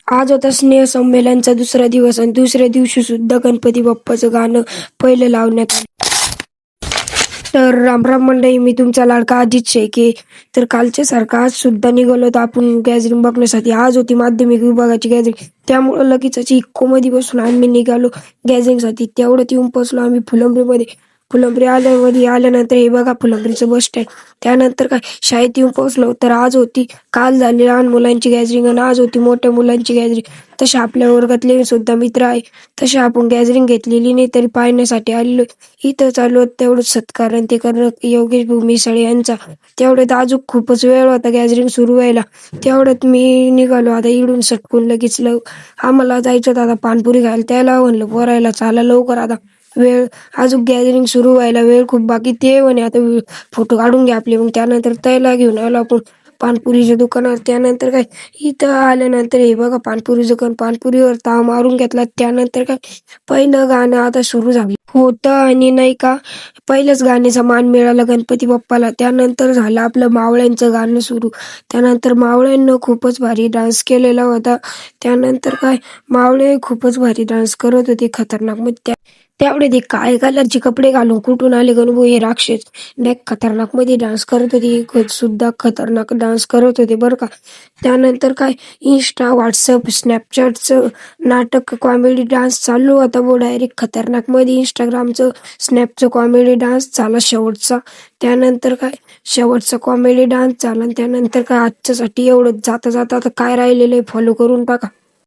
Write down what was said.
आज होता स्नेहसंमेलनचा दुसरा दिवस आणि दुसऱ्या दिवशी सुद्धा गणपती बाप्पाचं गाणं पहिलं लावण्यात आलं. तर रामराम मंडळी, मी तुमचा लाडका अजित शेळके. तर कालच्या सारखा आज सुद्धा निघालो होतो आपण गॅदरिंग बघण्यासाठी. आज होती माध्यमिक विभागाची गॅदरिंग, त्यामुळं लगेच इकोमध्ये बसून आम्ही निघालो गॅदरिंगसाठी. तेवढ्यात येऊन पोचलो आम्ही फुलंब्रीमध्ये. फुलंब्री आल्यानंतर हे बघा फुलंब्रीचं बस स्टँड. त्यानंतर काय शाळेत येऊन पोहोचलो. तर काल झाली लहान मुलांची गॅदरिंग आणि आज होती मोठ्या मुलांची गॅदरिंग. तसे आपल्या वर्गातले सुद्धा मित्र आहे. तसे आपण गॅदरिंग घेतलेली नाही तरी पाहण्यासाठी आलेलो. इथं चालू होतं तेवढं सत्कार आणि ते करणं योगेश मिसळे यांचा. तेवढ्यात अजून खूपच वेळ होता गॅदरिंग सुरू व्हायला. तेवढ्यात मी निघालो आता इकडून सटकून लगेच आम्हाला जायचं होतं आता पानपुरी खायला. त्याला म्हणलं पोरायला चाला लवकर, आता वेळ अजून गॅदरिंग सुरू व्हायला वेळ खूप बाकी. ते म्हणे आता फोटो काढून घ्या आपले. मग त्यानंतर त्याला घेऊन आलो आपण पानपुरीच्या दुकानावर. त्यानंतर काय इथं आल्यानंतर हे बघा पानपुरीचं दुकान. पानपुरीवर ताव मारून घेतला. त्यानंतर काय पहिलं गाणं आता सुरू झालं होतं आणि नाही का पहिलंच गाण्याचा मान मिळाला गणपती बाप्पाला. त्यानंतर झालं आपलं मावळ्यांचं गाणं सुरू. त्यानंतर मावळ्यांनं खूपच भारी डान्स केलेला होता. त्यानंतर काय मावळे खूपच भारी डान्स करत होते खतरनाक. मग तेवढे ते काळे कलरचे कपडे घालून कुठून आले गणू हे राक्षस. खतरनाक मध्ये डान्स करत होते, सुद्धा खतरनाक डान्स करत होते बरं का. त्यानंतर काय इंस्टा, व्हॉट्सअप, स्नॅपचॅटचं नाटक कॉमेडी डान्स चालू होता डायरेक्ट खतरनाक मध्ये. इंस्टाग्रामचं स्नॅपचं कॉमेडी डान्स झाला शेवटचा. त्यानंतर काय शेवटचा कॉमेडी डान्स झाला. त्यानंतर काय आजच्यासाठी एवढं. जाता जाता आता काय राहिलेलं आहे फॉलो करून टाका.